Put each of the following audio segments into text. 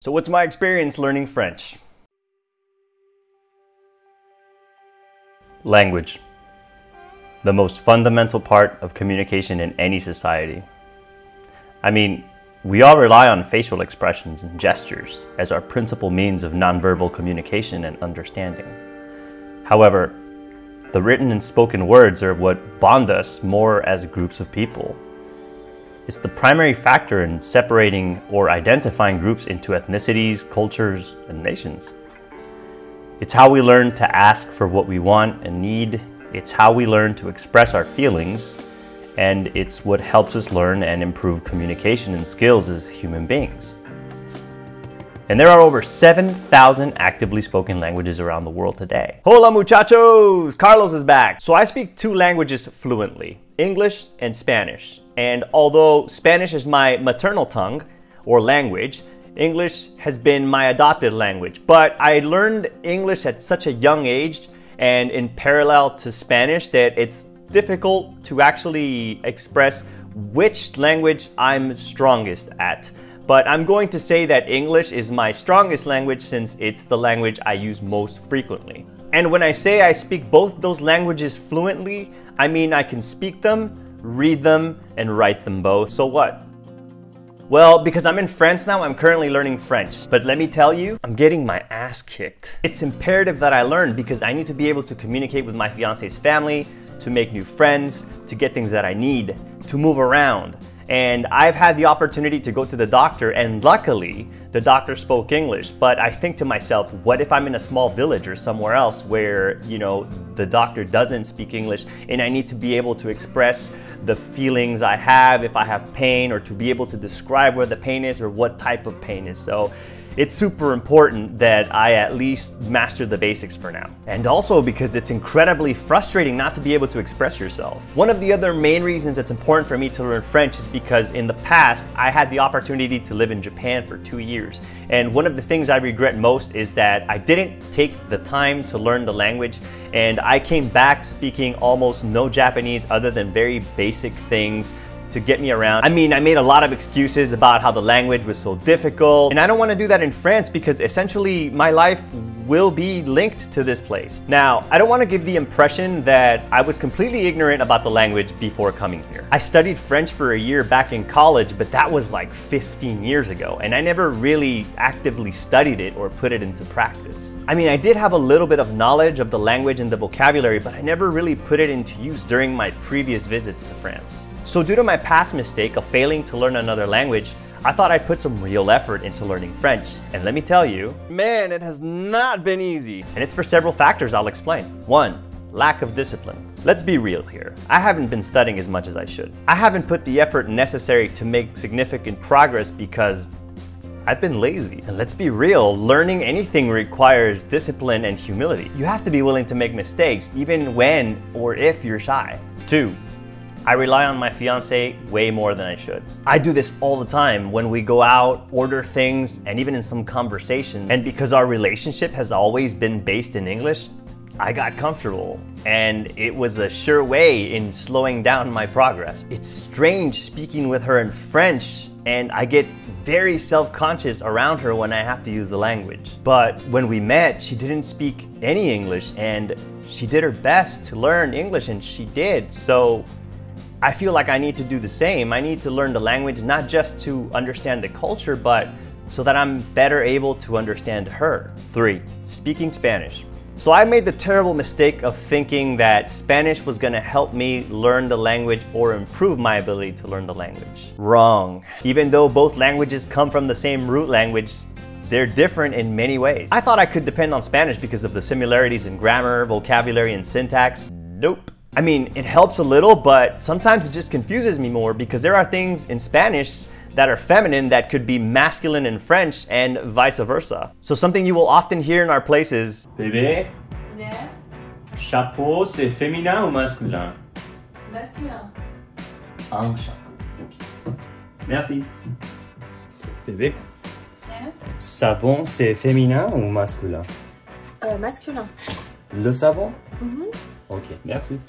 So what's my experience learning French? Language. The most fundamental part of communication in any society. I mean, we all rely on facial expressions and gestures as our principal means of nonverbal communication and understanding. However, the written and spoken words are what bond us more as groups of people. It's the primary factor in separating or identifying groups into ethnicities, cultures, and nations. It's how we learn to ask for what we want and need. It's how we learn to express our feelings. And it's what helps us learn and improve communication and skills as human beings. And there are over 7,000 actively spoken languages around the world today. Hola muchachos! Carlos is back. So I speak two languages fluently, English and Spanish. And although Spanish is my maternal tongue or language, English has been my adopted language. But I learned English at such a young age and in parallel to Spanish that it's difficult to actually express which language I'm strongest at. But I'm going to say that English is my strongest language since it's the language I use most frequently. And when I say I speak both those languages fluently, I mean I can speak them, read them, and write them both. So what? Well, because I'm in France now, I'm currently learning French. But let me tell you, I'm getting my ass kicked. It's imperative that I learn because I need to be able to communicate with my fiance's family, to make new friends, to get things that I need, to move around. And I've had the opportunity to go to the doctor, and luckily, the doctor spoke English. But I think to myself, what if I'm in a small village or somewhere else where, the doctor doesn't speak English and I need to be able to express the feelings I have if I have pain, or to be able to describe where the pain is or what type of pain is. So it's super important that I at least master the basics for now. And also because it's incredibly frustrating not to be able to express yourself. One of the other main reasons it's important for me to learn French is because in the past, I had the opportunity to live in Japan for 2 years. And one of the things I regret most is that I didn't take the time to learn the language, and I came back speaking almost no Japanese other than very basic things to get me around. I mean, I made a lot of excuses about how the language was so difficult, and I don't want to do that in France because essentially my life will be linked to this place. Now, I don't want to give the impression that I was completely ignorant about the language before coming here. I studied French for a year back in college, but that was like 15 years ago, and I never really actively studied it or put it into practice. I mean, I did have a little bit of knowledge of the language and the vocabulary, but I never really put it into use during my previous visits to France. So due to my past mistake of failing to learn another language, I thought I'd put some real effort into learning French. And let me tell you, man, it has not been easy. And it's for several factors I'll explain. 1, lack of discipline. Let's be real here. I haven't been studying as much as I should. I haven't put the effort necessary to make significant progress because I've been lazy. And let's be real, learning anything requires discipline and humility. You have to be willing to make mistakes even when or if you're shy. 2, I rely on my fiance way more than I should. I do this all the time when we go out, order things, and even in some conversations. And because our relationship has always been based in English, I got comfortable. And it was a sure way in slowing down my progress. It's strange speaking with her in French, and I get very self-conscious around her when I have to use the language. But when we met, she didn't speak any English, and she did her best to learn English, and she did. So I feel like I need to do the same. I need to learn the language not just to understand the culture, but so that I'm better able to understand her. 3, speaking Spanish. So I made the terrible mistake of thinking that Spanish was gonna help me learn the language or improve my ability to learn the language. Wrong. Even though both languages come from the same root language, they're different in many ways. I thought I could depend on Spanish because of the similarities in grammar, vocabulary, and syntax. Nope. I mean, it helps a little, but sometimes it just confuses me more because there are things in Spanish that are feminine that could be masculine in French and vice versa. So something you will often hear in our places, bébé, Yeah. chapeau, c'est féminin ou masculin? Masculin. Un chapeau. Okay. Merci. Bébé, Yeah. savon, c'est féminin ou masculin? Masculin. Le savon? Mm-hmm. Okay, merci.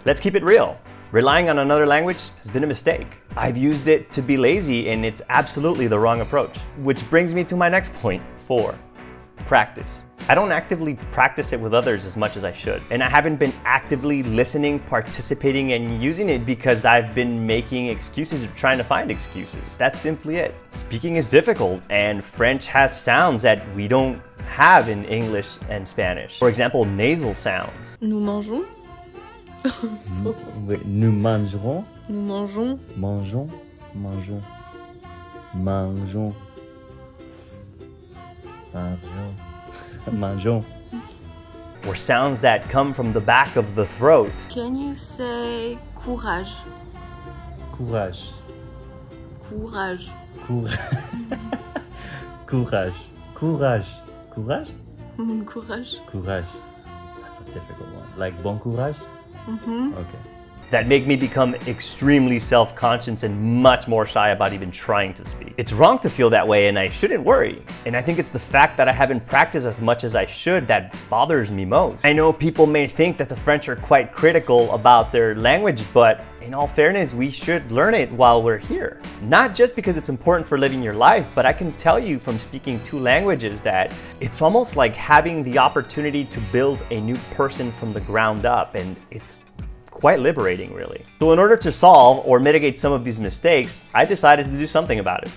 Let's keep it real. Relying on another language has been a mistake. I've used it to be lazy, and it's absolutely the wrong approach. Which brings me to my next point, 4, practice. I don't actively practice it with others as much as I should. And I haven't been actively listening, participating, and using it because I've been making excuses or trying to find excuses. That's simply it. Speaking is difficult, and French has sounds that we don't have in English and Spanish. For example, nasal sounds. Nous mangeons. Nous mangerons. Nous mangeons. Mangeons. Mangeons. Mangeons. Mangeons. Mangeons. Or sounds that come from the back of the throat. Can you say courage? Courage. Courage. Courage. Courage. Courage. Courage? Courage. Courage. That's a difficult one. Like bon courage? Mm-hmm. Okay. That make me become extremely self-conscious and much more shy about even trying to speak. It's wrong to feel that way, and I shouldn't worry. And I think it's the fact that I haven't practiced as much as I should that bothers me most. I know people may think that the French are quite critical about their language, but in all fairness, we should learn it while we're here. Not just because it's important for living your life, but I can tell you from speaking 2 languages that it's almost like having the opportunity to build a new person from the ground up, and it's quite liberating, really. So in order to solve or mitigate some of these mistakes, I decided to do something about it.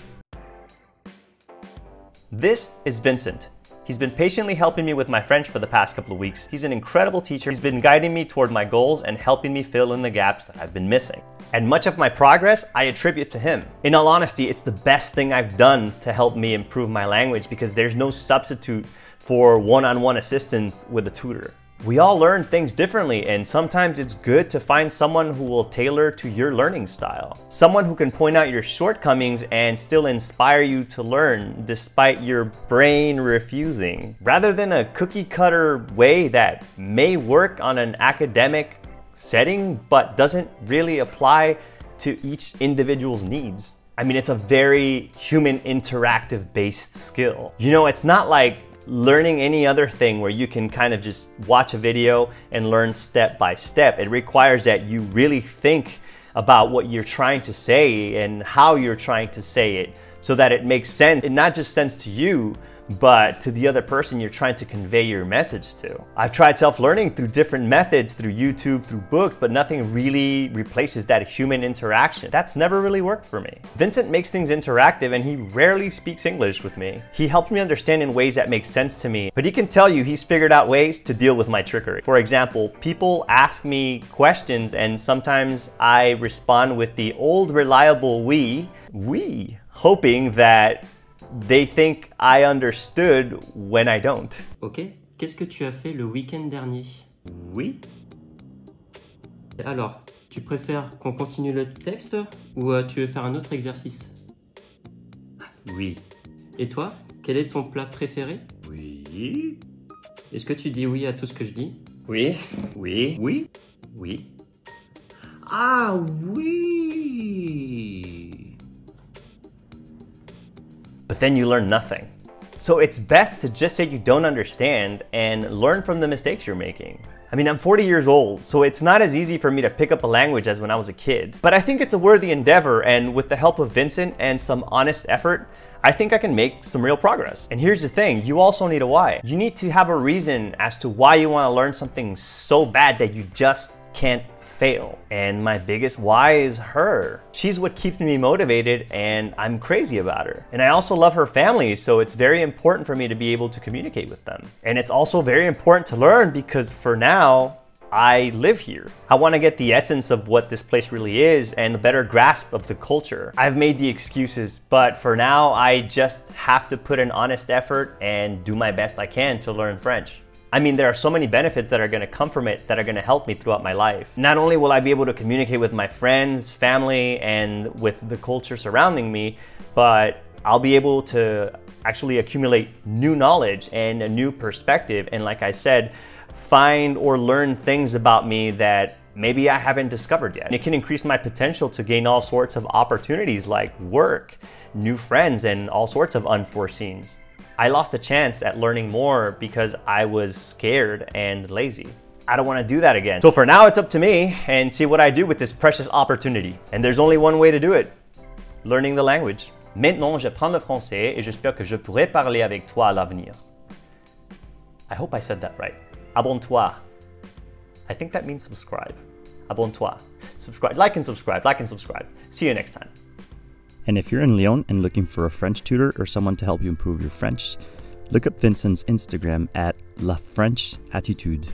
This is Vincent. He's been patiently helping me with my French for the past couple of weeks. He's an incredible teacher. He's been guiding me toward my goals and helping me fill in the gaps that I've been missing. And much of my progress, I attribute to him. In all honesty, it's the best thing I've done to help me improve my language because there's no substitute for one-on-one assistance with a tutor. We all learn things differently, and sometimes it's good to find someone who will tailor to your learning style. Someone who can point out your shortcomings and still inspire you to learn despite your brain refusing. Rather than a cookie-cutter way that may work on an academic setting but doesn't really apply to each individual's needs. I mean, it's a very human interactive based skill. You know, it's not like learning any other thing where you can kind of just watch a video and learn step by step. It requires that you really think about what you're trying to say and how you're trying to say it so that it makes sense, and not just sense to you, but to the other person you're trying to convey your message to. I've tried self-learning through different methods, through YouTube, through books, but nothing really replaces that human interaction. That's never really worked for me. Vincent makes things interactive, and he rarely speaks English with me. He helps me understand in ways that make sense to me, but he can tell you he's figured out ways to deal with my trickery. For example, people ask me questions, and sometimes I respond with the old reliable we, hoping that they think I understood when I don't. Ok, qu'est-ce que tu as fait le week-end dernier? Oui. Alors, tu préfères qu'on continue le texte ou tu veux faire un autre exercice? Oui. Et toi, quel est ton plat préféré? Oui. Est-ce que tu dis oui à tout ce que je dis? Oui. Oui. Oui. Oui. Ah oui. But then you learn nothing. So it's best to just say you don't understand and learn from the mistakes you're making. I mean, I'm 40 years old, so it's not as easy for me to pick up a language as when I was a kid. But I think it's a worthy endeavor, and with the help of Vincent and some honest effort, I think I can make some real progress. And here's the thing, you also need a why. You need to have a reason as to why you want to learn something so bad that you just can't fail. And my biggest why is her. She's what keeps me motivated, and I'm crazy about her. And I also love her family, so it's very important for me to be able to communicate with them. And it's also very important to learn because for now, I live here. I want to get the essence of what this place really is and a better grasp of the culture. I've made the excuses, but for now, I just have to put an honest effort and do my best I can to learn French. I mean, there are so many benefits that are going to come from it that are going to help me throughout my life. Not only will I be able to communicate with my friends, family, and with the culture surrounding me, but I'll be able to actually accumulate new knowledge and a new perspective. And like I said, find or learn things about me that maybe I haven't discovered yet. And it can increase my potential to gain all sorts of opportunities like work, new friends, and all sorts of unforeseens. I lost a chance at learning more because I was scared and lazy. I don't want to do that again. So for now, it's up to me and see what I do with this precious opportunity. And there's only one way to do it. Learning the language. Maintenant, je prends le français et j'espère que je pourrai parler avec toi à l'avenir. I hope I said that right. Abonne-toi. I think that means subscribe. Abonne-toi. Subscribe. Like and subscribe. Like and subscribe. See you next time. And if you're in Lyon and looking for a French tutor or someone to help you improve your French, look up Vincent's Instagram at La French Attitude.